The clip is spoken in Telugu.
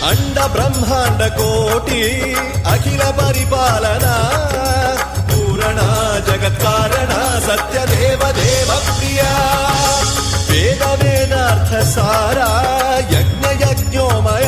అండ బ్రహ్మాండ కోటి అఖిల పరిపాలన పూరణ జగత్కారణ సత్యదేవ దేవ ప్రియ వేద వేదార్థ సారా యజ్ఞ యజ్ఞోమయ